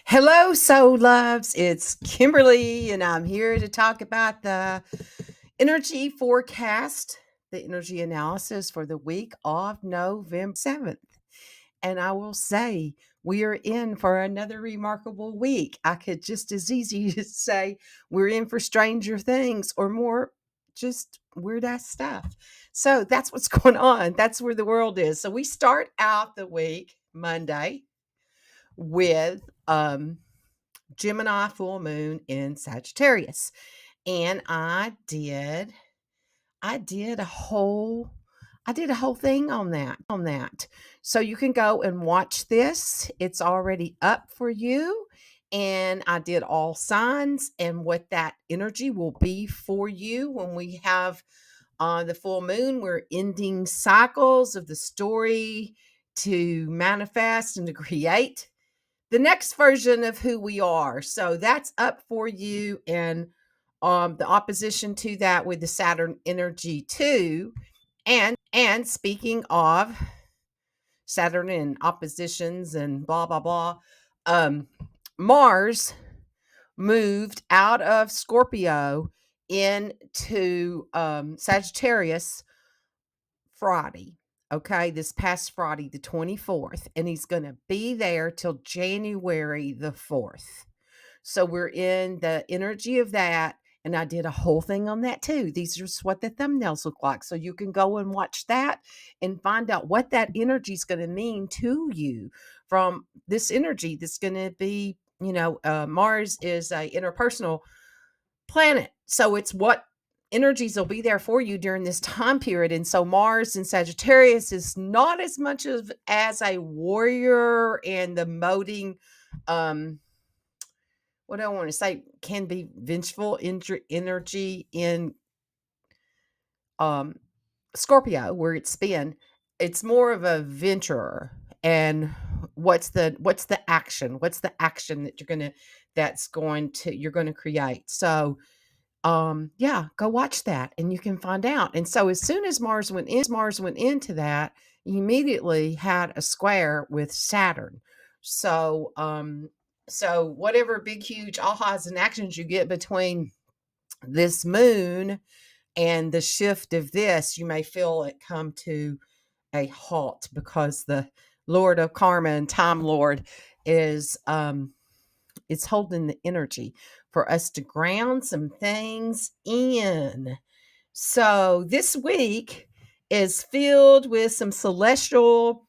Hello, soul loves. It's Kimberly, and I'm here to talk about the energy forecast, the energy analysis for the week of November 7th. And I will say, we are in for another remarkable week. I could just as easy say we're in for stranger things or more just weird ass stuff. So that's what's going on. That's where the world is. So we start out the week Monday with Gemini full moon in Sagittarius. And I did a whole thing on that. So you can go and watch this. It's already up for you. And I did all signs and what that energy will be for you when we have the full moon. We're ending cycles of the story to manifest and to create the next version of who we are. So that's up for you. And the opposition to that with the Saturn energy too. And speaking of Saturn and oppositions and blah blah blah, um, Mars moved out of Scorpio into Sagittarius Friday. Okay, this past Friday, the 24th, and he's going to be there till January the 4th. So we're in the energy of that. And I did a whole thing on that too. These are just what the thumbnails look like. So you can go and watch that and find out what that energy is going to mean to you from this energy that's going to be, Mars is a interpersonal planet. So it's what energies will be there for you during this time period. And so Mars in Sagittarius is not as much of as a warrior and the moting what do I want to say, can be vengeful energy in um Scorpio, where it's more of a venturer. And what's the action? What's the action that you're going to create? So yeah, go watch that and you can find out. And so as soon as Mars went into that, he immediately had a square with Saturn. So whatever big huge ahas and actions you get between this moon and the shift of this, you may feel it come to a halt because the Lord of Karma and Time Lord is it's holding the energy for us to ground some things in. So this week is filled with some celestial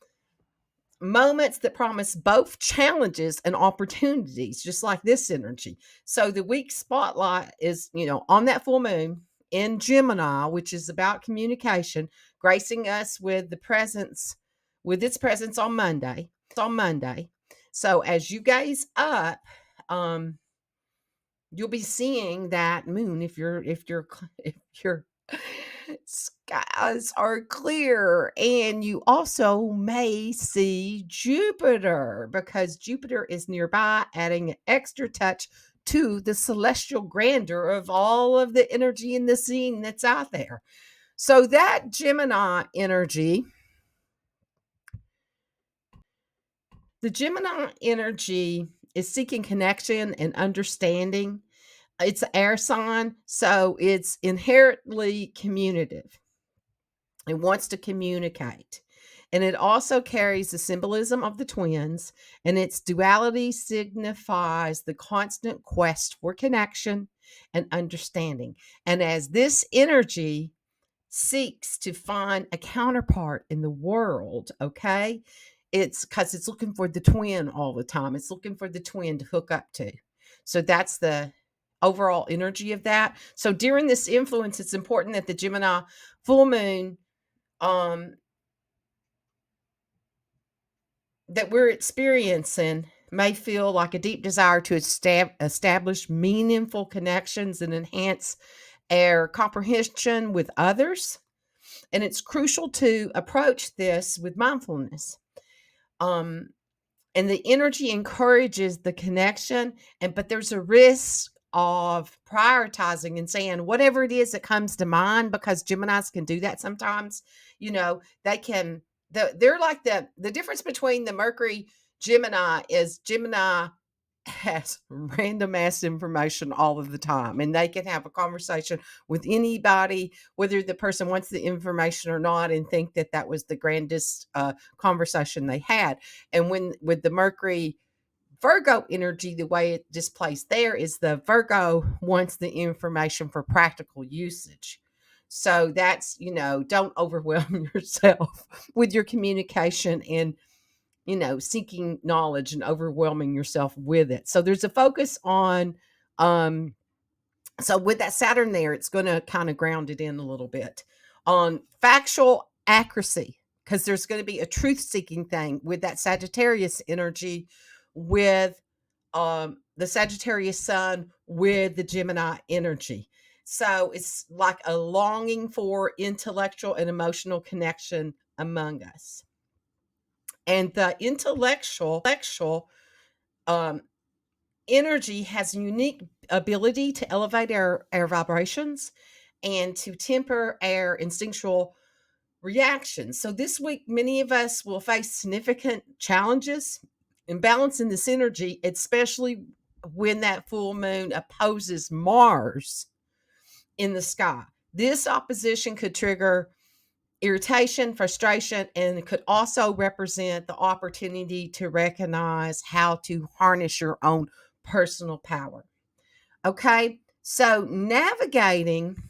moments that promise both challenges and opportunities, just like this energy. So the week spotlight is, on that full moon in Gemini, which is about communication, gracing us with its presence on Monday. So as you gaze up, you'll be seeing that moon if your skies are clear. And you also may see Jupiter because Jupiter is nearby, adding an extra touch to the celestial grandeur of all of the energy in the scene that's out there. So that Gemini energy, the Gemini energy is seeking connection and understanding. It's an air sign, so it's inherently communicative. It wants to communicate. And it also carries the symbolism of the twins, and its duality signifies the constant quest for connection and understanding. And as this energy seeks to find a counterpart in the world, okay, it's because it's looking for the twin all the time. It's looking for the twin to hook up to. So that's the overall energy of that. So during this influence, it's important that the Gemini full moon that we're experiencing may feel like a deep desire to establish meaningful connections and enhance our comprehension with others. And it's crucial to approach this with mindfulness. Um, and the energy encourages the connection, but there's a risk of prioritizing and saying whatever it is that comes to mind, because Geminis can do that sometimes. They can. They're like the difference between the Mercury Gemini is Gemini has random ass information all of the time, and they can have a conversation with anybody, whether the person wants the information or not, and think that that was the grandest conversation they had. And when with the Mercury Virgo energy, the way it displays there is the Virgo wants the information for practical usage. So that's, don't overwhelm yourself with your communication and, seeking knowledge and overwhelming yourself with it. So there's a focus on, so with that Saturn there, it's going to kind of ground it in a little bit on factual accuracy, because there's going to be a truth seeking thing with that Sagittarius energy, with the Sagittarius sun with the Gemini energy. So it's like a longing for intellectual and emotional connection among us. And the intellectual um, energy has a unique ability to elevate our vibrations and to temper our instinctual reactions. So this week, many of us will face significant challenges in balancing this energy, especially when that full moon opposes Mars in the sky. This opposition could trigger irritation, frustration, and it could also represent the opportunity to recognize how to harness your own personal power. Okay, so navigating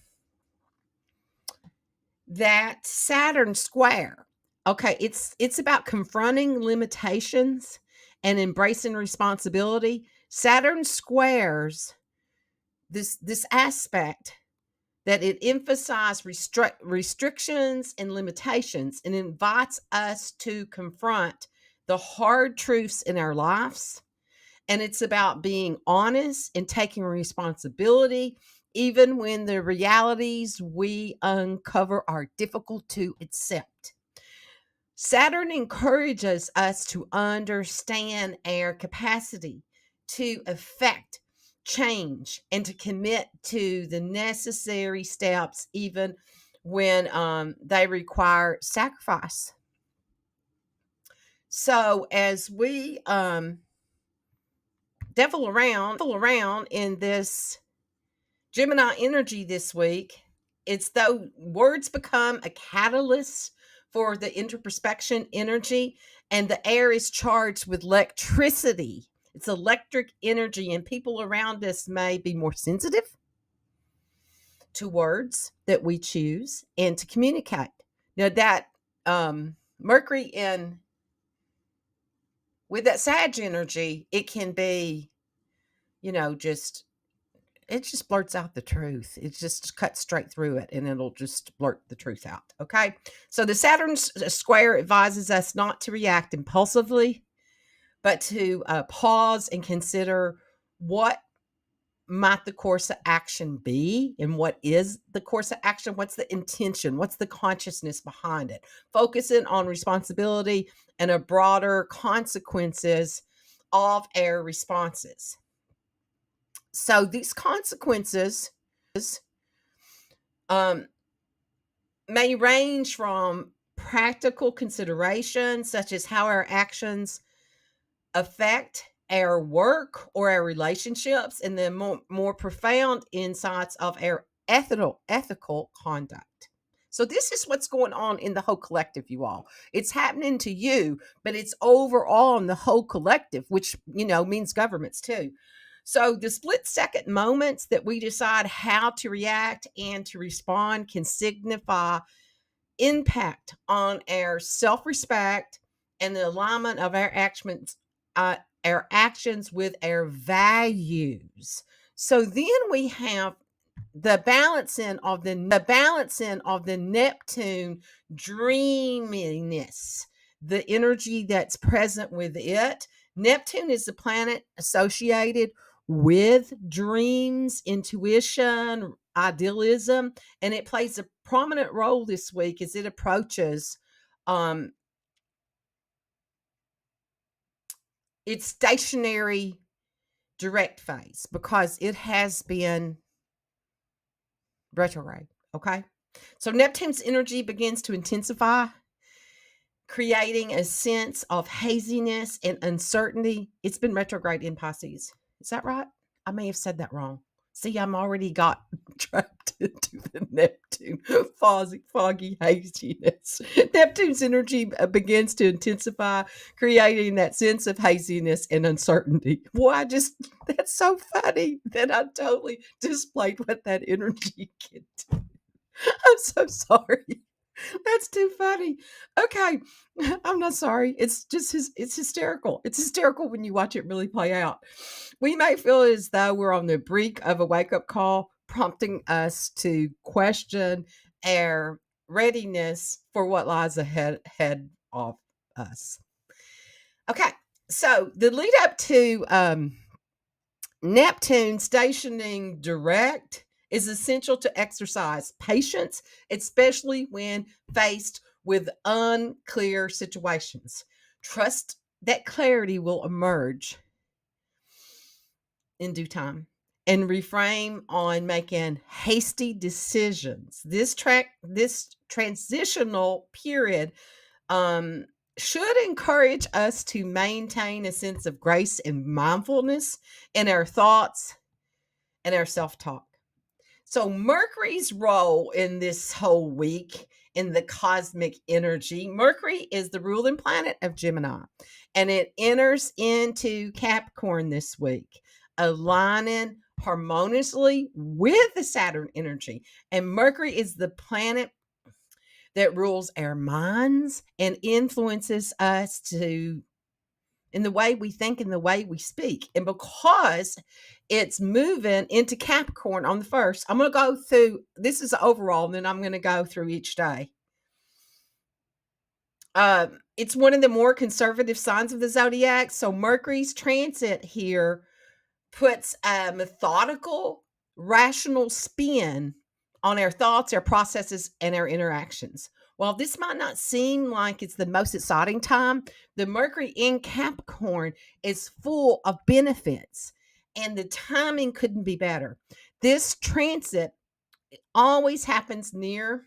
that Saturn square. Okay, it's about confronting limitations and embracing responsibility. Saturn squares this aspect that it emphasizes restrictions and limitations, and invites us to confront the hard truths in our lives. And it's about being honest and taking responsibility, even when the realities we uncover are difficult to accept. Saturn encourages us to understand our capacity to affect change and to commit to the necessary steps, even when they require sacrifice. So, as we devil around in this Gemini energy this week, it's though words become a catalyst for the introspection energy, and the air is charged with electricity. It's electric energy, and people around us may be more sensitive to words that we choose and to communicate. Now that Mercury in with that Sag energy, it can be, just it just blurts out the truth. It just cuts straight through it, and it'll just blurt the truth out. Okay. So the Saturn square advises us not to react impulsively, but to pause and consider what might the course of action be, and what is the course of action? What's the intention? What's the consciousness behind it? Focusing on responsibility and a broader consequences of our responses. So these consequences may range from practical considerations, such as how our actions affect our work or our relationships, and then more profound insights of our ethical conduct. So this is what's going on in the whole collective, you all. It's happening to you, but it's overall in the whole collective, which, means governments too. So the split second moments that we decide how to react and to respond can signify impact on our self-respect and the alignment of our actions with our values. So then we have the balancing of the Neptune dreaminess, the energy that's present with it. Neptune is the planet associated with dreams, intuition, idealism, and it plays a prominent role this week as it approaches its stationary direct phase, because it has been retrograde. Okay. So Neptune's energy begins to intensify creating a sense of haziness and uncertainty. It's been retrograde in Pisces. Is that right? I may have said that wrong. See, I'm already got trapped into the Neptune foggy haziness. Neptune's energy begins to intensify, creating that sense of haziness and uncertainty. Boy, that's so funny that I totally displayed what that energy can do. I'm so sorry. That's too funny. Okay. I'm not sorry. It's hysterical. It's hysterical when you watch it really play out. We may feel as though we're on the brink of a wake-up call, prompting us to question our readiness for what lies ahead of us. Okay. So the lead up to Neptune stationing direct is essential to exercise patience, especially when faced with unclear situations. Trust that clarity will emerge in due time and reframe on making hasty decisions. This transitional period um, should encourage us to maintain a sense of grace and mindfulness in our thoughts and our self talk. So, Mercury's role in this whole week in the cosmic energy, Mercury is the ruling planet of Gemini, and it enters into Capricorn this week, aligning harmoniously with the Saturn energy. And Mercury is the planet that rules our minds and influences us to in the way we think and the way we speak. And because it's moving into Capricorn on the first, I'm going to go through this is overall, and then I'm going to go through each day. It's one of the more conservative signs of the zodiac. So Mercury's transit here puts a methodical, rational spin on our thoughts, our processes, and our interactions. While this might not seem like it's the most exciting time, the Mercury in Capricorn is full of benefits, and the timing couldn't be better. This transit always happens near,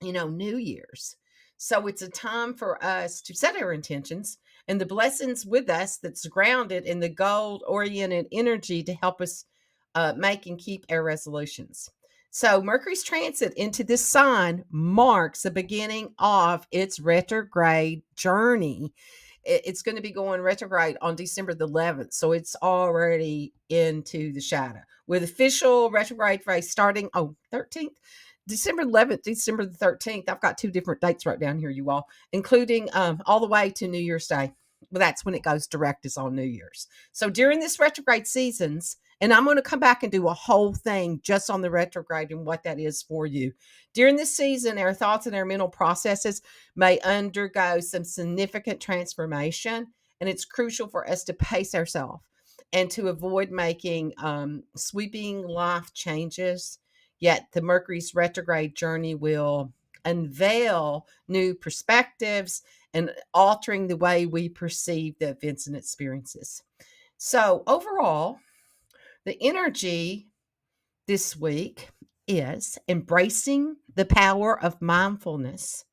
New Year's. So it's a time for us to set our intentions and the blessings with us that's grounded in the gold oriented energy to help us make and keep our resolutions. So Mercury's transit into this sign marks the beginning of its retrograde journey. It's going to be going retrograde on December the 11th. So it's already into the shadow with official retrograde phase starting on 13th. December 11th, December the 13th. I've got two different dates right down here, you all, including all the way to New Year's Day. Well, that's when it goes direct, is on New Year's. So during this retrograde seasons, and I'm going to come back and do a whole thing just on the retrograde and what that is for you. During this season, our thoughts and our mental processes may undergo some significant transformation, and it's crucial for us to pace ourselves and to avoid making sweeping life changes. Yet the Mercury's retrograde journey will unveil new perspectives and altering the way we perceive the events and experiences. So, overall, the energy this week is embracing the power of mindfulness.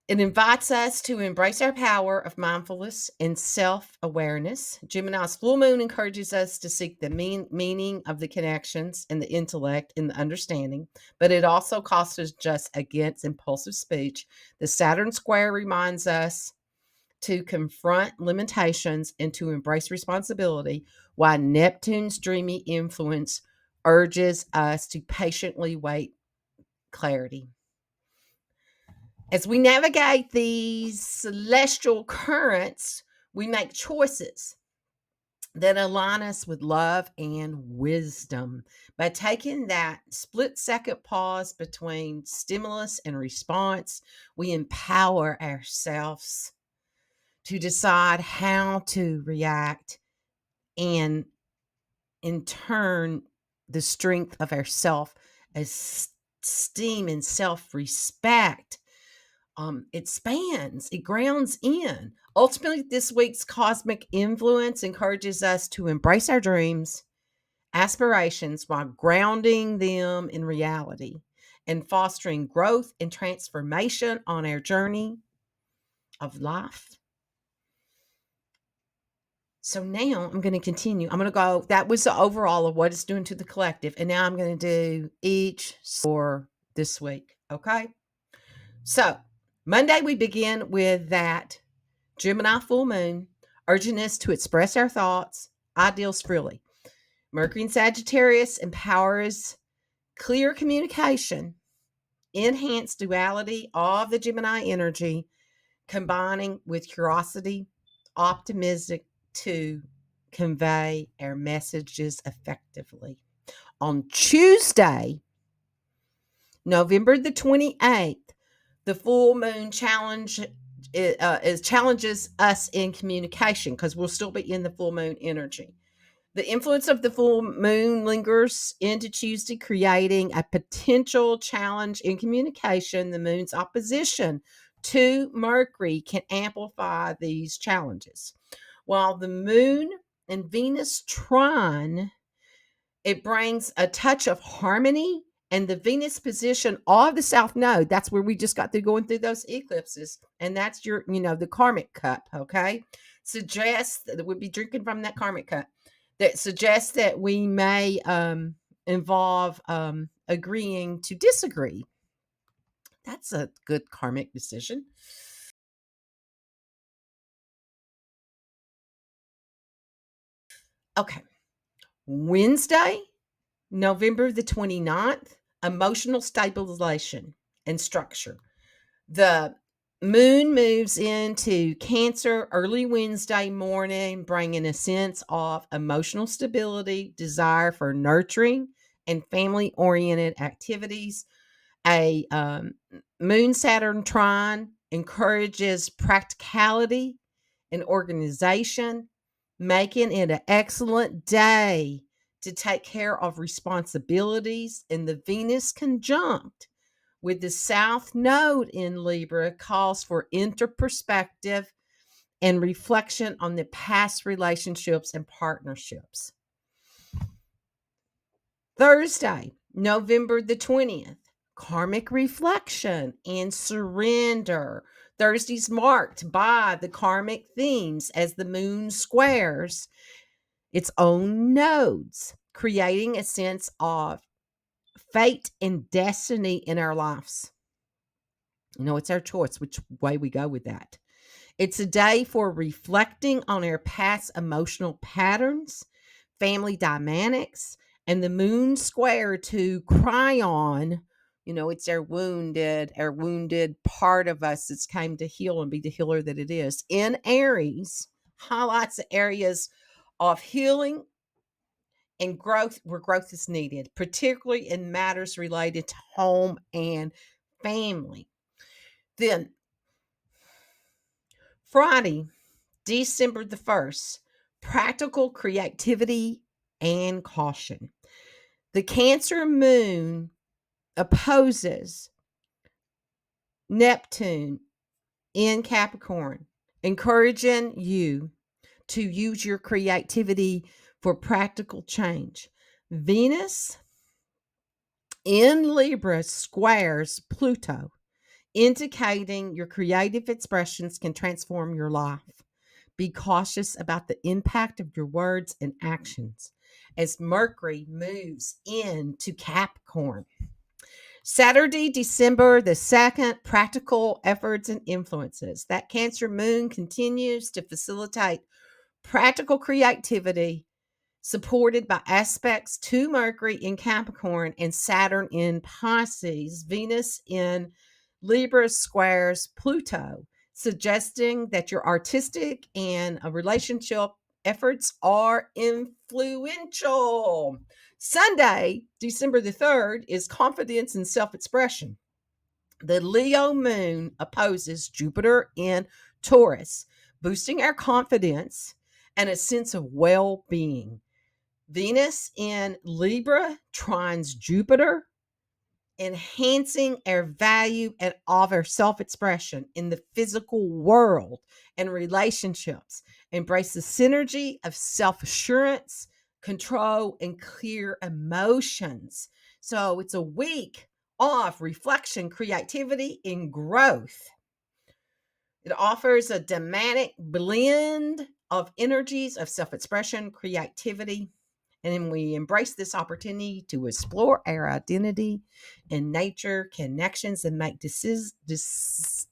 It invites us to embrace our power of mindfulness and self awareness. Gemini's full moon encourages us to seek the meaning of the connections and the intellect and the understanding, but it also cautions us against impulsive speech. The Saturn square reminds us to confront limitations and to embrace responsibility, while Neptune's dreamy influence urges us to patiently wait clarity. As we navigate these celestial currents, we make choices that align us with love and wisdom. By taking that split second pause between stimulus and response, we empower ourselves to decide how to react, and in turn, the strength of our self esteem and self respect expands, it grounds in. Ultimately, this week's cosmic influence encourages us to embrace our dreams, aspirations while grounding them in reality. and fostering growth and transformation on our journey of life. So now I'm going to continue. I'm going to go. That was the overall of what it's doing to the collective. And now I'm going to do each for this week. Okay. So Monday, we begin with that Gemini full moon, urging us to express our thoughts, ideals freely. Mercury in Sagittarius empowers clear communication, enhanced duality of the Gemini energy, combining with curiosity, optimism to convey our messages effectively. On Tuesday, November the 28th, the full moon challenges us in communication because we'll still be in the full moon energy. The influence of the full moon lingers into Tuesday, creating a potential challenge in communication. The moon's opposition to Mercury can amplify these challenges. While the moon and Venus trine, it brings a touch of harmony, and the Venus position of the South Node, that's where we just got through going through those eclipses. And that's your, the karmic cup, okay? Suggests that we'll be drinking from that karmic cup. That suggests that we may involve agreeing to disagree. That's a good karmic decision. Okay. Wednesday, November the 29th, emotional stabilization and structure. The moon moves into Cancer early Wednesday morning, bringing a sense of emotional stability, desire for nurturing and family-oriented activities. A moon Saturn trine encourages practicality and organization, making it an excellent day to take care of responsibilities. And the Venus conjunct with the South Node in Libra calls for interperspective and reflection on the past relationships and partnerships. Thursday, November the 20th, karmic reflection and surrender. Thursday's marked by the karmic themes as the moon squares its own nodes, creating a sense of fate and destiny in our lives. It's our choice which way we go with that. It's a day for reflecting on our past emotional patterns, family dynamics, and the moon square to cry on. It's our wounded part of us that's came to heal and be the healer that it is. In Aries, highlights the areas of healing and growth where growth is needed, particularly in matters related to home and family. Then Friday, December the 1st, practical creativity and caution. The Cancer moon opposes Neptune in Capricorn, encouraging you to use your creativity for practical change. Venus in Libra squares Pluto, indicating your creative expressions can transform your life. Be cautious about the impact of your words and actions as Mercury moves into Capricorn. Saturday, December the 2nd, practical efforts and influences. That Cancer moon continues to facilitate practical creativity, supported by aspects to Mercury in Capricorn and Saturn in Pisces. Venus in Libra squares Pluto, suggesting that your artistic and relationship efforts are influential. Sunday, December the 3rd, is confidence and self-expression. The Leo moon opposes Jupiter in Taurus, boosting our confidence and a sense of well-being. Venus in Libra trines Jupiter, enhancing our value and of our self-expression in the physical world and relationships. Embrace the synergy of self-assurance, control, and clear emotions. So it's a week of reflection, creativity, and growth. It offers a dynamic blend of energies of self-expression, creativity, and then we embrace this opportunity to explore our identity and nature connections and make decisions,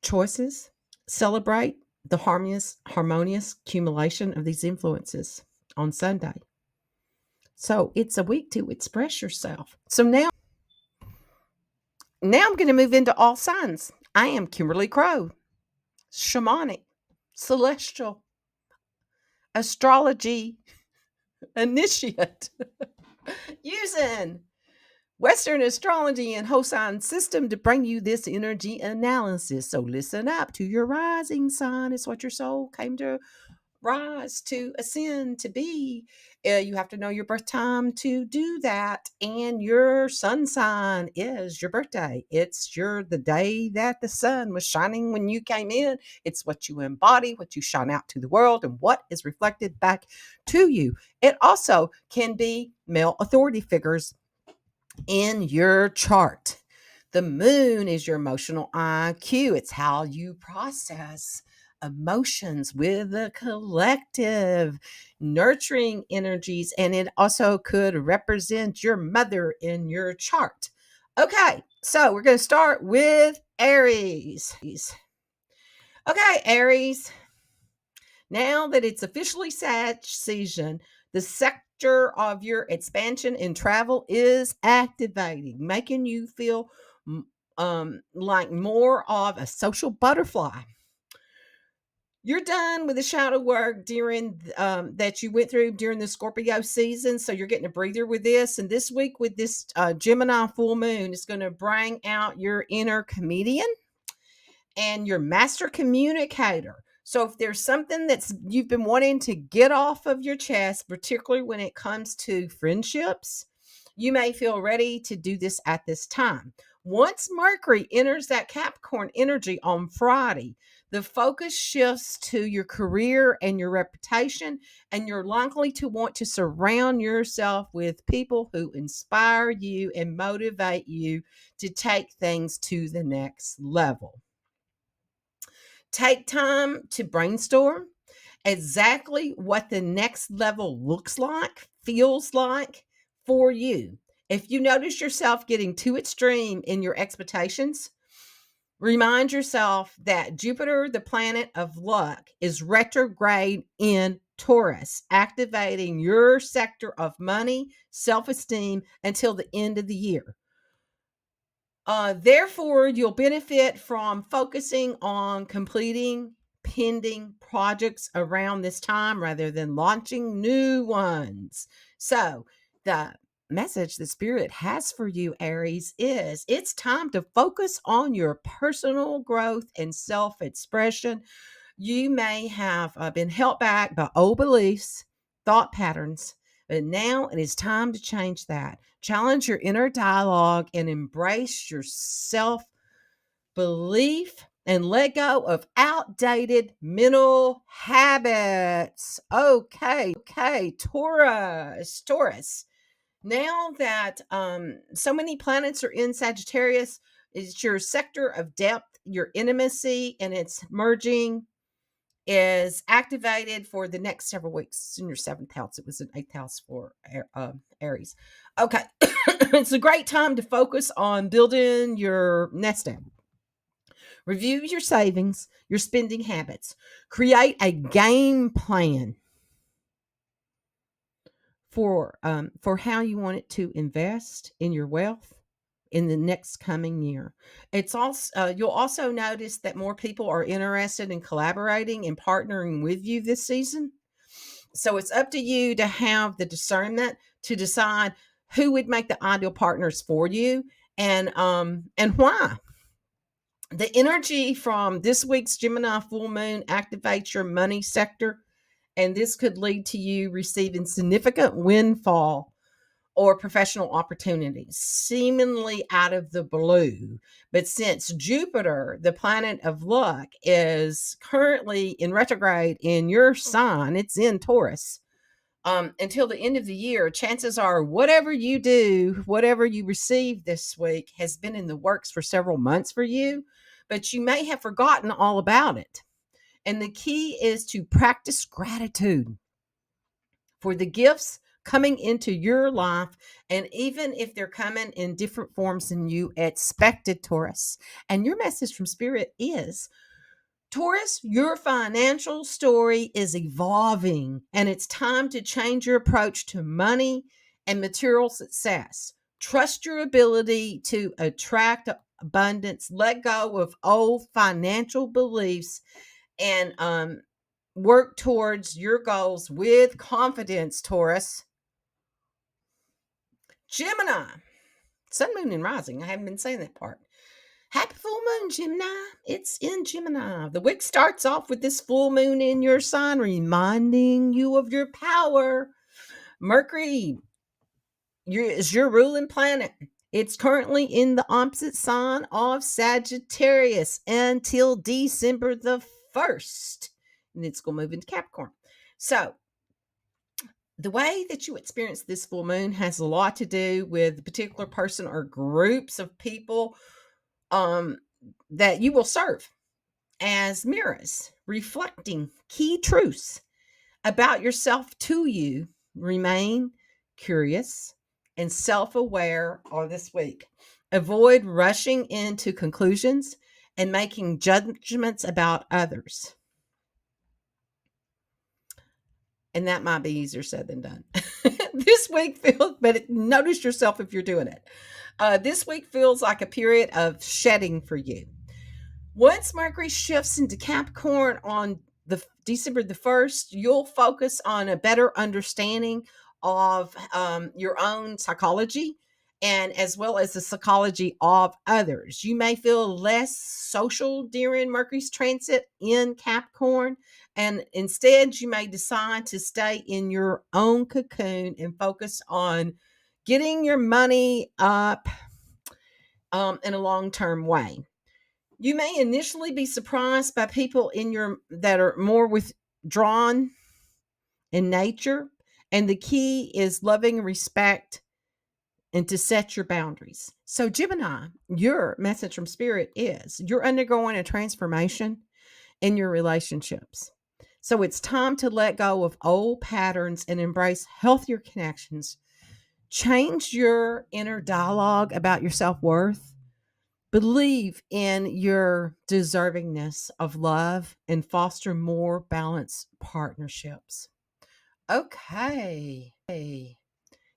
choices, celebrate the harmonious accumulation of these influences on Sunday. So it's a week to express yourself. So now I'm going to move into all signs. I am Kimberly Crow, shamanic, celestial, astrology initiate, using Western astrology and whole sign system to bring you this energy analysis. So listen up to your rising sign. It's what your soul came to rise, to ascend, to be. You have to know your birth time to do that. And your sun sign is your birthday. It's the day that the sun was shining when you came in. It's what you embody, what you shine out to the world, and what is reflected back to you. It also can be male authority figures in your chart. The moon is your emotional IQ. It's how you process emotions with the collective, nurturing energies, and it also could represent your mother in your chart. Okay, so we're going to start with Aries. Okay, Aries. Now that it's officially Sag season, the sector of your expansion and travel is activating, making you feel like more of a social butterfly. You're done with the shadow work during that you went through during the Scorpio season, so you're getting a breather with this. And this week with this Gemini full moon, it's going to bring out your inner comedian and your master communicator. So if there's something that's you've been wanting to get off of your chest, particularly when it comes to friendships, you may feel ready to do this at this time. Once Mercury enters that Capricorn energy on Friday, the focus shifts to your career and your reputation, and you're likely to want to surround yourself with people who inspire you and motivate you to take things to the next level. Take time to brainstorm exactly what the next level looks like, feels like for you. If you notice yourself getting too extreme in your expectations, remind yourself that Jupiter, the planet of luck, is retrograde in Taurus, activating your sector of money, self-esteem until the end of the year. Therefore, you'll benefit from focusing on completing pending projects around this time rather than launching new ones. So, the message the Spirit has for you, Aries, is it's time to focus on your personal growth and self expression. You may have been held back by old beliefs, thought patterns, but now it is time to change that. Challenge your inner dialogue and embrace your self belief and let go of outdated mental habits. Okay, Taurus. Now that so many planets are in Sagittarius, it's your sector of depth, your intimacy, and it's merging is activated for the next several weeks. It's in your seventh house. It was an eighth house for Aries. Okay. It's a great time to focus on building your nest egg. Review your savings, your spending habits. Create a game plan for how you want it to invest in your wealth in the next coming year. It's also you'll also notice that more people are interested in collaborating and partnering with you this season. So it's up to you to have the discernment to decide who would make the ideal partners for you and why. The energy from this week's Gemini full moon activates your money sector, and this could lead to you receiving significant windfall or professional opportunities, seemingly out of the blue. But since Jupiter, the planet of luck, is currently in retrograde in your sign, it's in Taurus, until the end of the year, chances are whatever you do, whatever you receive this week has been in the works for several months for you, but you may have forgotten all about it. And the key is to practice gratitude for the gifts coming into your life. And even if they're coming in different forms than you expected, Taurus. And your message from Spirit is, Taurus, your financial story is evolving, and it's time to change your approach to money and material success. Trust your ability to attract abundance, let go of old financial beliefs, and work towards your goals with confidence, Taurus. Gemini, Sun, Moon, and Rising. I haven't been saying that part. Happy full moon, Gemini. It's in Gemini. The week starts off with this full moon in your sign, reminding you of your power. Mercury is your ruling planet. It's currently in the opposite sign of Sagittarius until December the 1st. And it's going to move into Capricorn. So, the way that you experience this full moon has a lot to do with a particular person or groups of people that you will serve as mirrors, reflecting key truths about yourself to you. Remain curious and self-aware all this week. Avoid rushing into conclusions and making judgments about others. And that might be easier said than done. This week feels, but notice yourself if you're doing it. This week feels like a period of shedding for you. Once Mercury shifts into Capricorn on the December the 1st, you'll focus on a better understanding of your own psychology and as well as the psychology of others. You may feel less social during Mercury's transit in Capricorn, and instead you may decide to stay in your own cocoon and focus on getting your money up in a long-term way. You may initially be surprised by people in your that are more withdrawn in nature, and the key is loving respect and to set your boundaries. So Gemini, your message from Spirit is you're undergoing a transformation in your relationships. So it's time to let go of old patterns and embrace healthier connections. Change your inner dialogue about your self-worth. Believe in your deservingness of love and foster more balanced partnerships. Okay.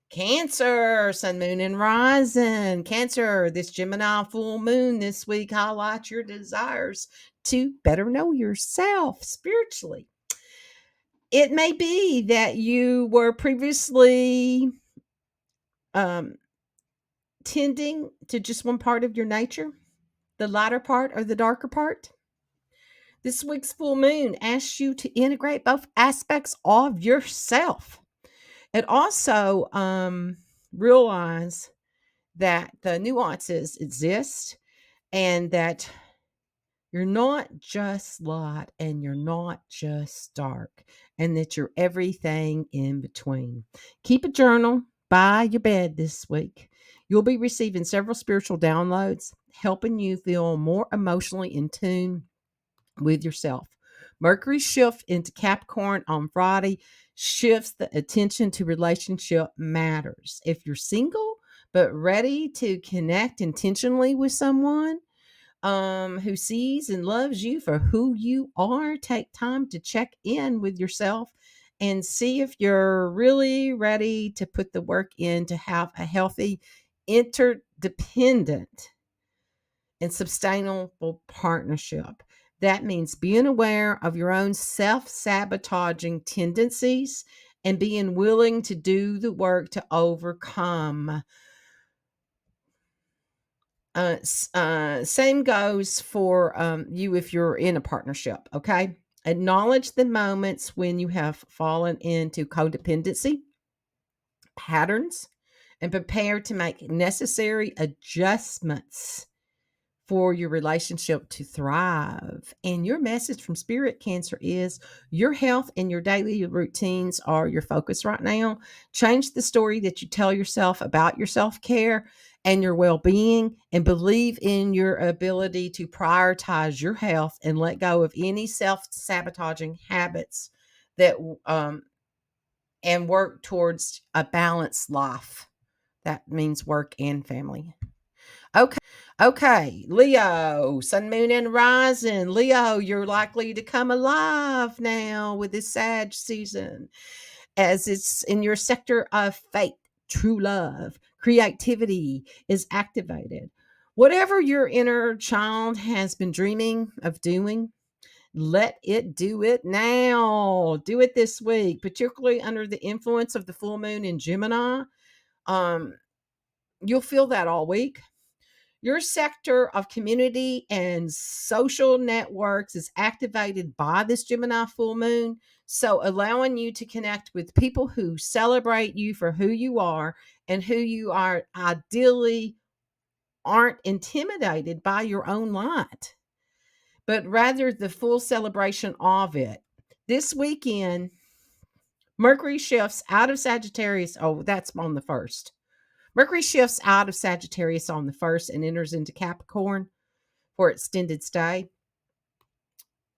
Cancer, Sun, Moon, and Rising. Cancer, this Gemini full moon this week highlights your desires to better know yourself spiritually. It may be that you were previously tending to just one part of your nature, the lighter part or the darker part. This week's full moon asks you to integrate both aspects of yourself. It also realize that the nuances exist and that you're not just light and you're not just dark, and that you're everything in between. Keep a journal by your bed this week. You'll be receiving several spiritual downloads, helping you feel more emotionally in tune with yourself. Mercury shift into Capricorn on Friday shifts the attention to relationship matters. If you're single but ready to connect intentionally with someone who sees and loves you for who you are, take time to check in with yourself and see if you're really ready to put the work in to have a healthy, interdependent, and sustainable partnership. That means being aware of your own self-sabotaging tendencies and being willing to do the work to overcome. Same goes for you if you're in a partnership, okay? Acknowledge the moments when you have fallen into codependency patterns and prepare to make necessary adjustments for your relationship to thrive. And your message from Spirit, Cancer, is your health and your daily routines are your focus right now. Change the story that you tell yourself about your self care and your well being, and believe in your ability to prioritize your health and let go of any self sabotaging habits that, and work towards a balanced life. That means work and family. Okay, Leo, sun, moon, and rising. Leo, you're likely to come alive now with this Sag season, as it's in your sector of faith, true love, creativity is activated. Whatever your inner child has been dreaming of doing, let it do it now. Do it this week, particularly under the influence of the full moon in Gemini. Um, you'll feel that all week. Your sector of community and social networks is activated by this Gemini full moon. So, allowing you to connect with people who celebrate you for who you are and who you are, ideally aren't intimidated by your own light, but rather the full celebration of it. This weekend, Mercury shifts out of Sagittarius. Oh, that's on the 1st. Mercury shifts out of Sagittarius on the 1st and enters into Capricorn for extended stay.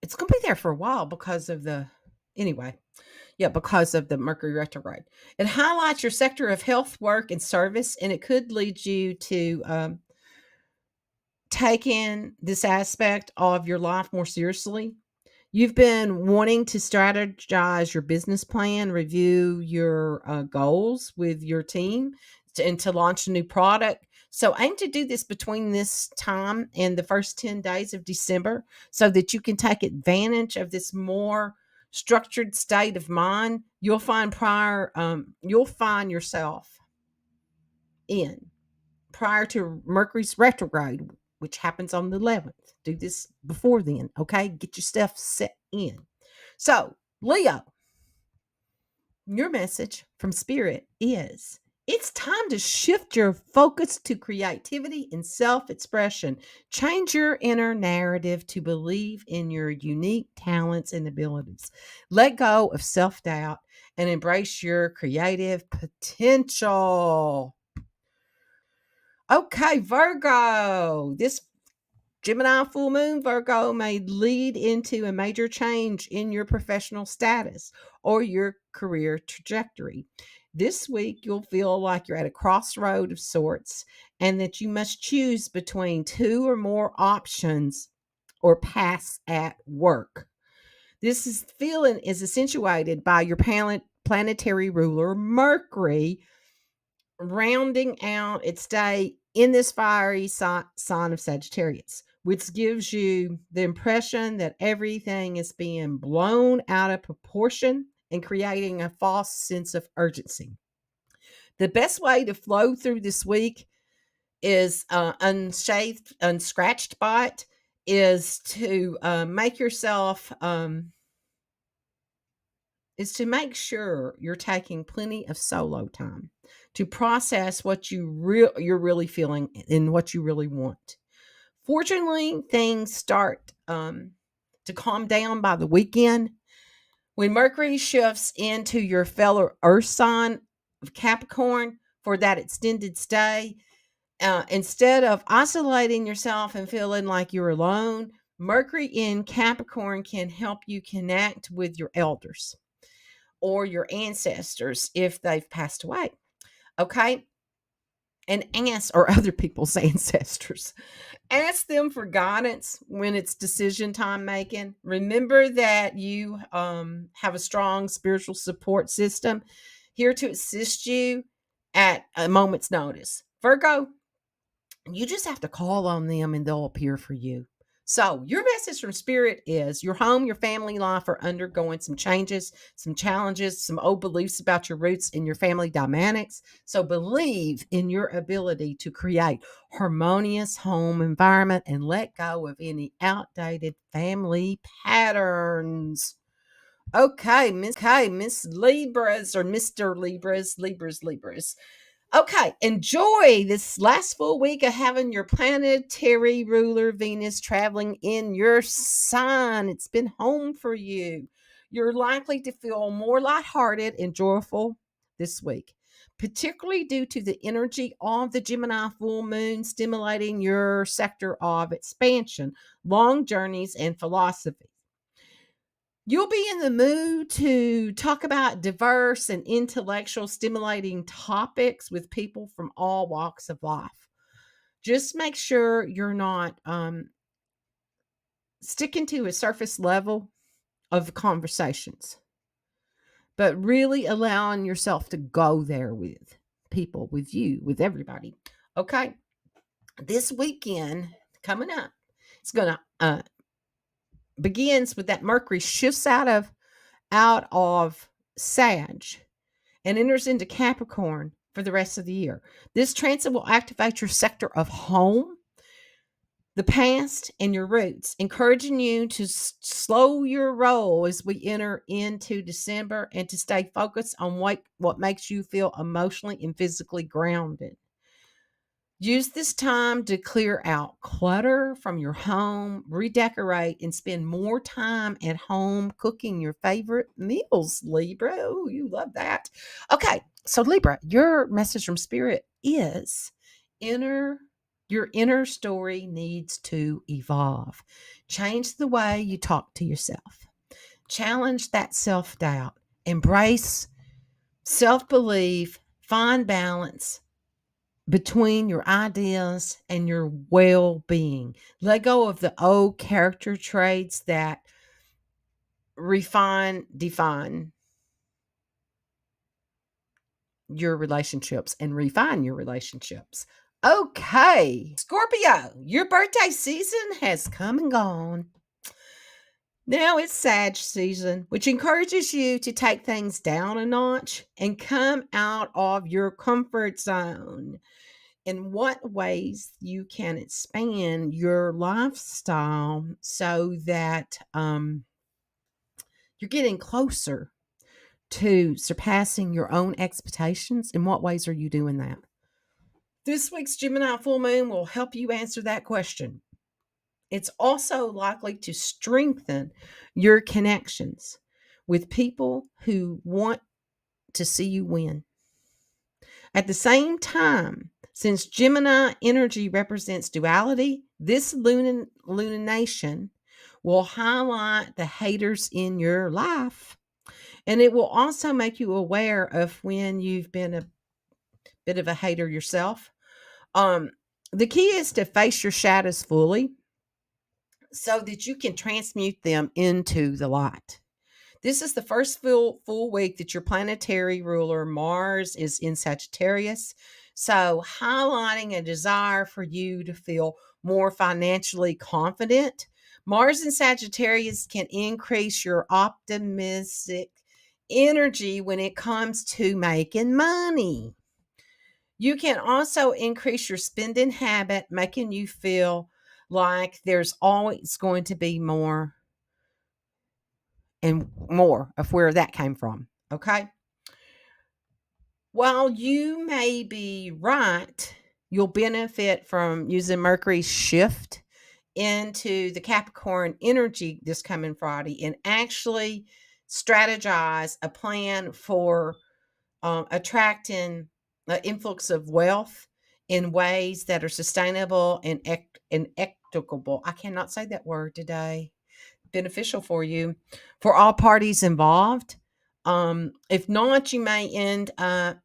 It's going to be there for a while because of the, anyway, yeah, because of the Mercury retrograde. It highlights your sector of health, work, and service, and it could lead you to take in this aspect of your life more seriously. You've been wanting to strategize your business plan, review your goals with your team, and to launch a new product. So aim to do this between this time and the first 10 days of December so that you can take advantage of this more structured state of mind you'll find yourself in prior to Mercury's retrograde, which happens on the 11th. Do this before then, okay? Get your stuff set in. So, Leo, your message from Spirit is it's time to shift your focus to creativity and self expression. Change your inner narrative to believe in your unique talents and abilities. Let go of self doubt and embrace your creative potential. Okay, Virgo. This Gemini full moon, Virgo, may lead into a major change in your professional status or your career trajectory. This week, you'll feel like you're at a crossroad of sorts and that you must choose between two or more options or paths at work. Feeling is accentuated by your planetary ruler, Mercury, rounding out its day in this fiery sign of Sagittarius, which gives you the impression that everything is being blown out of proportion and creating a false sense of urgency. The best way to flow through this week is unscathed, unscratched by it, is to make yourself is to make sure you're taking plenty of solo time to process what you're really feeling and what you really want. Fortunately, things start to calm down by the weekend when Mercury shifts into your fellow Earth sign of Capricorn for that extended stay. Instead of isolating yourself and feeling like you're alone, Mercury in Capricorn can help you connect with your elders or your ancestors if they've passed away. Okay. And ask, or other people's ancestors, ask them for guidance when it's decision time making. Remember that you have a strong spiritual support system here to assist you at a moment's notice. Virgo, you just have to call on them and they'll appear for you. So, your message from Spirit is your home, your family life are undergoing some changes, some challenges, some old beliefs about your roots and your family dynamics. So, believe in your ability to create harmonious home environment and let go of any outdated family patterns. Okay, Miss Libras or Mr. Libras. Okay, enjoy this last full week of having your planetary ruler Venus traveling in your sign. It's been home for you. You're likely to feel more lighthearted and joyful this week, particularly due to the energy of the Gemini full moon stimulating your sector of expansion, long journeys, and philosophy. You'll be in the mood to talk about diverse and intellectual stimulating topics with people from all walks of life. Just make sure you're not sticking to a surface level of conversations, but really allowing yourself to go there with people, with you, with everybody. Okay. This weekend coming up, it's going to begins with that Mercury shifts out of Sag and enters into Capricorn for the rest of the year. This transit will activate your sector of home, the past, and your roots, encouraging you to slow your roll as we enter into December and to stay focused on what makes you feel emotionally and physically grounded. Use this time to clear out clutter from your home, redecorate, and spend more time at home cooking your favorite meals, Libra. Oh, you love that. Okay, so Libra, your message from Spirit is your inner story needs to evolve. Change the way you talk to yourself. Challenge that self-doubt. Embrace self-belief. Find balance between your ideas and your well-being. Let go of the old character traits that define your relationships and refine your relationships. Okay, Scorpio, your birthday season has come and gone. Now it's Sag season, which encourages you to take things down a notch and come out of your comfort zone. In what ways you can expand your lifestyle so that you're getting closer to surpassing your own expectations. In what ways are you doing that? This week's Gemini full moon will help you answer that question. It's also likely to strengthen your connections with people who want to see you win. At the same time, since Gemini energy represents duality, this lunation will highlight the haters in your life. And it will also make you aware of when you've been a bit of a hater yourself. The key is to face your shadows fully so that you can transmute them into the light. This is the first full week that your planetary ruler, Mars, is in Sagittarius. So, highlighting a desire for you to feel more financially confident. Mars in Sagittarius can increase your optimistic energy when it comes to making money. You can also increase your spending habit, making you feel like there's always going to be more and more of where that came from. Okay. While you may be right, you'll benefit from using Mercury's shift into the Capricorn energy this coming Friday and actually strategize a plan for attracting an influx of wealth in ways that are sustainable and equitable. I cannot say that word today. Beneficial for you, for all parties involved. If not, you may end up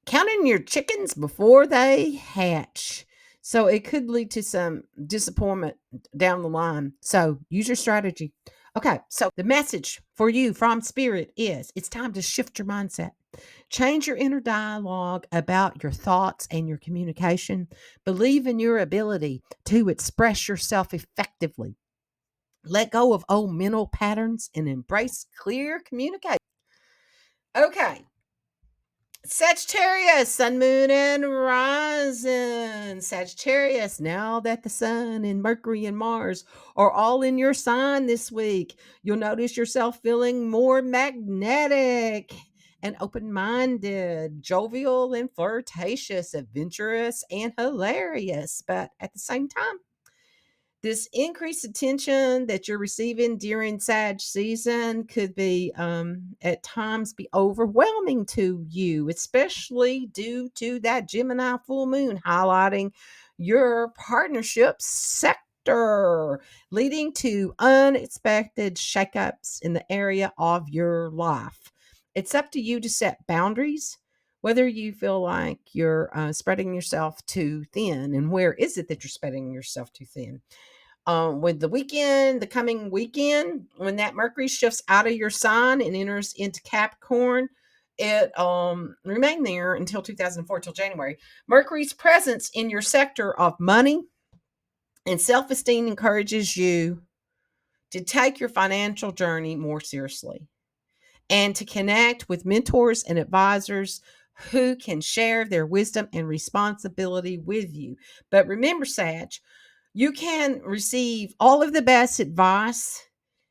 counting your chickens before they hatch. So it could lead to some disappointment down the line. So use your strategy. Okay, so the message for you from Spirit is it's time to shift your mindset. Change your inner dialogue about your thoughts and your communication. Believe in your ability to express yourself effectively. Let go of old mental patterns and embrace clear communication. Okay. Sagittarius, sun, moon, and rising. Sagittarius, now that the sun and Mercury and Mars are all in your sign this week, you'll notice yourself feeling more magnetic and open minded, jovial and flirtatious, adventurous and hilarious. But at the same time, this increased attention that you're receiving during Sag season could be at times be overwhelming to you, especially due to that Gemini full moon highlighting your partnership sector, leading to unexpected shakeups in the area of your life. It's up to you to set boundaries, whether you feel like you're spreading yourself too thin, and where is it that you're spreading yourself too thin. With the coming weekend, when that Mercury shifts out of your sign and enters into Capricorn, it remained there until 2004, till January. Mercury's presence in your sector of money and self-esteem encourages you to take your financial journey more seriously and to connect with mentors and advisors who can share their wisdom and responsibility with you. But remember, Sag, you can receive all of the best advice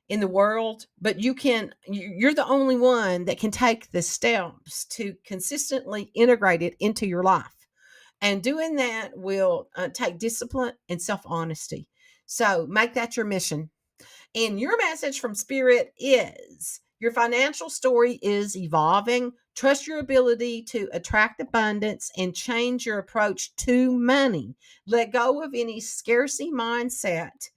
in the world, but you're the only one that can take the steps to consistently integrate it into your life. And doing that will take discipline and self-honesty. So make that your mission. And your message from Spirit is your financial story is evolving. Trust your ability to attract abundance and change your approach to money. Let go of any scarcity mindset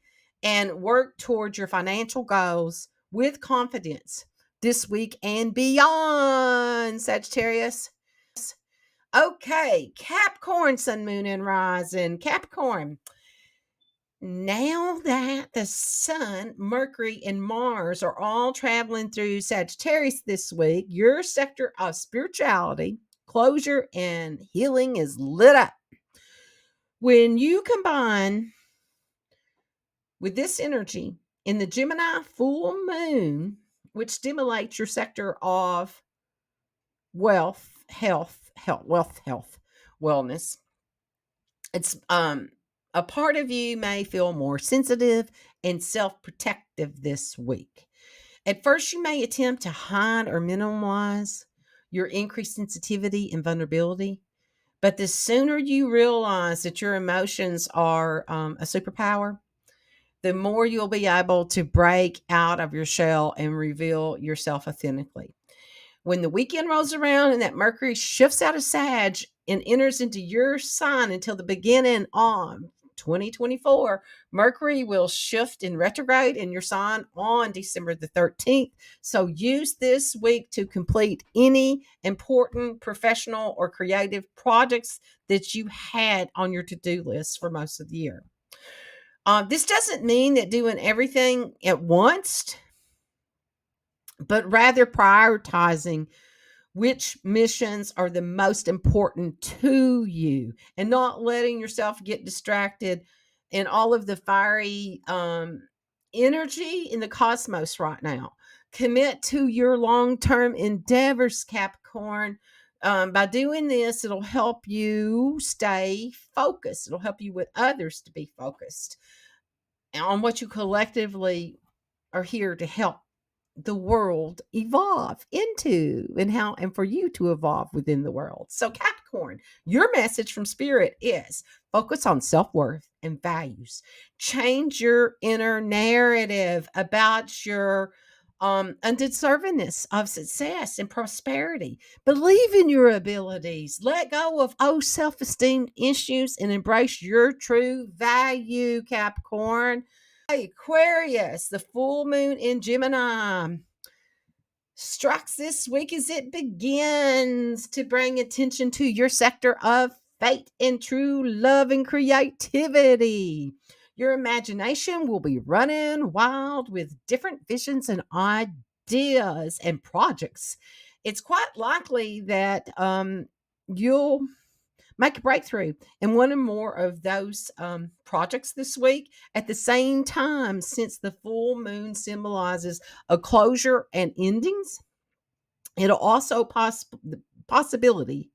and work towards your financial goals with confidence this week and beyond, Sagittarius. Okay, Capricorn, Sun, Moon, and Rising. Capricorn. Now that the Sun, Mercury, and Mars are all traveling through Sagittarius this week, your sector of spirituality, closure, and healing is lit up. When you combine with this energy in the Gemini full moon, which stimulates your sector of wellness, it's a part of you may feel more sensitive and self-protective this week. At first, you may attempt to hide or minimize your increased sensitivity and vulnerability, but the sooner you realize that your emotions are a superpower, the more you'll be able to break out of your shell and reveal yourself authentically. When the weekend rolls around and that Mercury shifts out of Sag and enters into your sign until the beginning of 2024, Mercury will shift in retrograde in your sign on December the 13th. So use this week to complete any important professional or creative projects that you had on your to-do list for most of the year. This doesn't mean that doing everything at once, but rather prioritizing which missions are the most important to you and not letting yourself get distracted in all of the fiery energy in the cosmos right now. Commit to your long-term endeavors, Capricorn. By doing this, it'll help you stay focused. It'll help you with others to be focused on what you collectively are here to help the world evolve into, and for you to evolve within the world. So Capricorn, your message from Spirit is focus on self-worth and values. Change your inner narrative about your undeservedness of success and prosperity. Believe in your abilities. Let go of self-esteem issues and embrace your true value, Capricorn. Aquarius, the full moon in Gemini strikes this week as it begins to bring attention to your sector of fate and true love and creativity. Your imagination will be running wild with different visions and ideas and projects. It's quite likely that you'll make a breakthrough in one or more of those projects this week at the same time, since the full moon symbolizes a closure and endings. It'll also the possibility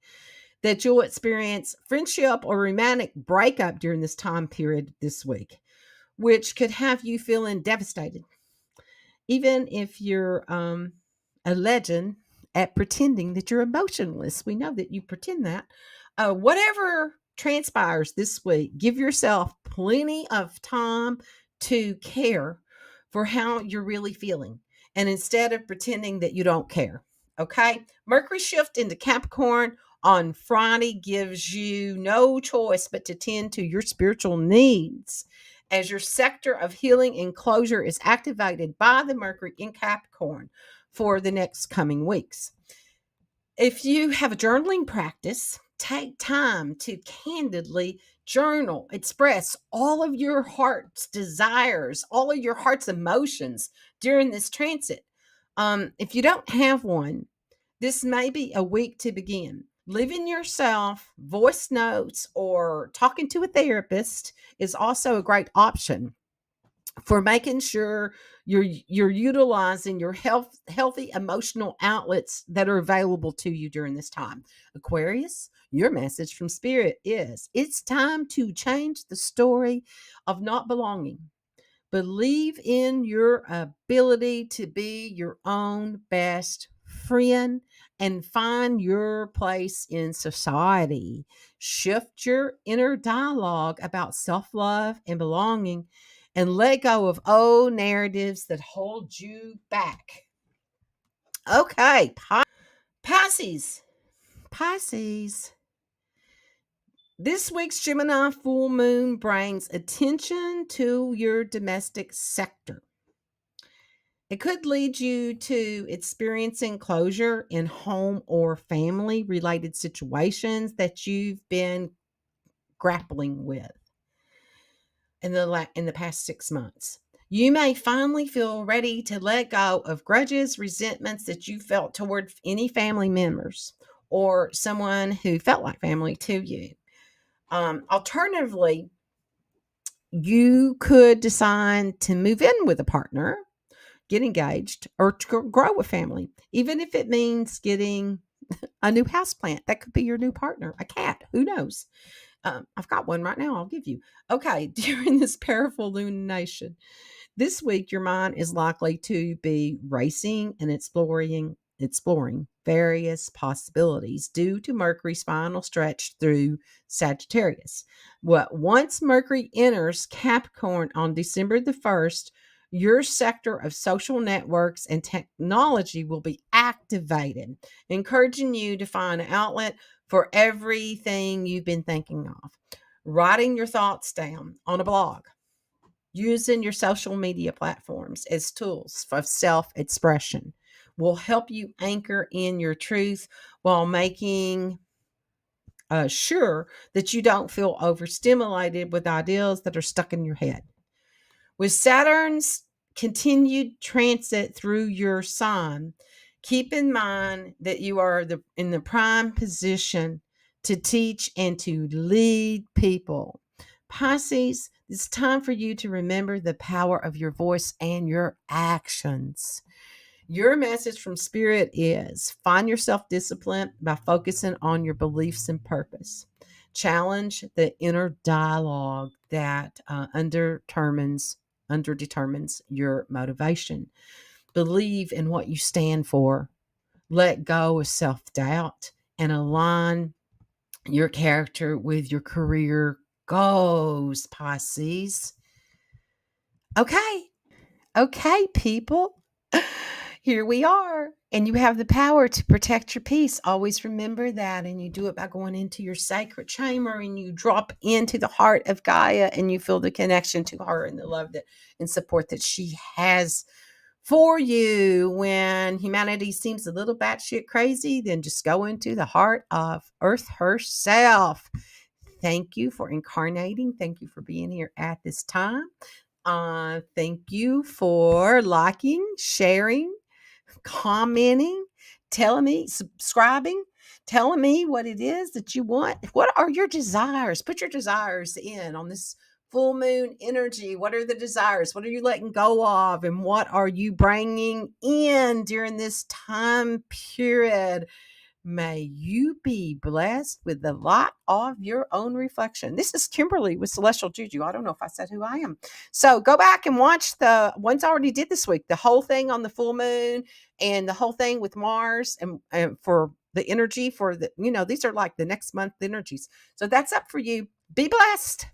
that you'll experience friendship or romantic breakup during this time period this week, which could have you feeling devastated. Even if you're a legend at pretending that you're emotionless. We know that you pretend that. Whatever transpires this week, give yourself plenty of time to care for how you're really feeling. And instead of pretending that you don't care, okay? Mercury shift into Capricorn on Friday gives you no choice but to tend to your spiritual needs as your sector of healing and closure is activated by the Mercury in Capricorn for the next coming weeks. If you have a journaling practice, take time to candidly journal, express all of your heart's desires, all of your heart's emotions during this transit. If you don't have one, this may be a week to begin. Leaving yourself voice notes or talking to a therapist is also a great option for making sure you're utilizing your healthy emotional outlets that are available to you during this time. Aquarius, your message from spirit is it's time to change the story of not belonging. Believe in your ability to be your own best friend and find your place in society. Shift your inner dialogue about self love and belonging and let go of old narratives that hold you back. Okay, Pisces. Pisces. This week's Gemini full moon brings attention to your domestic sector. It could lead you to experiencing closure in home or family related situations that you've been grappling with in the past 6 months. You may finally feel ready to let go of grudges, resentments that you felt toward any family members or someone who felt like family to you. Alternatively, you could decide to move in with a partner, get engaged, or to grow a family, even if it means getting a new houseplant. That could be your new partner, a cat, who knows? I've got one right now, I'll give you. Okay, during this powerful lunation, this week, your mind is likely to be racing and exploring various possibilities due to Mercury's final stretch through Sagittarius. Once Mercury enters Capricorn on December the 1st, your sector of social networks and technology will be activated, encouraging you to find an outlet for everything you've been thinking of. Writing your thoughts down on a blog, using your social media platforms as tools for self expression will help you anchor in your truth while making sure that you don't feel overstimulated with ideas that are stuck in your head. With Saturn's continued transit through your sign, keep in mind that you are in the prime position to teach and to lead people. Pisces, it's time for you to remember the power of your voice and your actions. Your message from spirit is find your self discipline by focusing on your beliefs and purpose. Challenge the inner dialogue that underdetermines your motivation. Believe in what you stand for. Let go of self doubt and align your character with your career goals, Pisces. Okay, people. Here we are. And you have the power to protect your peace. Always remember that. And you do it by going into your sacred chamber and you drop into the heart of Gaia and you feel the connection to her and the love that and support that she has for you. When humanity seems a little batshit crazy, then just go into the heart of Earth herself. Thank you for incarnating. Thank you for being here at this time. Thank you for liking, sharing, commenting, telling me, subscribing, telling me what it is that you want. What are your desires? Put your desires in on this full moon energy. What are the desires? What are you letting go of? And what are you bringing in during this time period? May you be blessed with the light of your own reflection. This is Kimberly with Celestial Juju. I don't know if I said who I am. So go back and watch the ones I already did this week, the whole thing on the full moon and the whole thing with Mars and for the energy for the, these are like the next month energies. So that's up for you. Be blessed.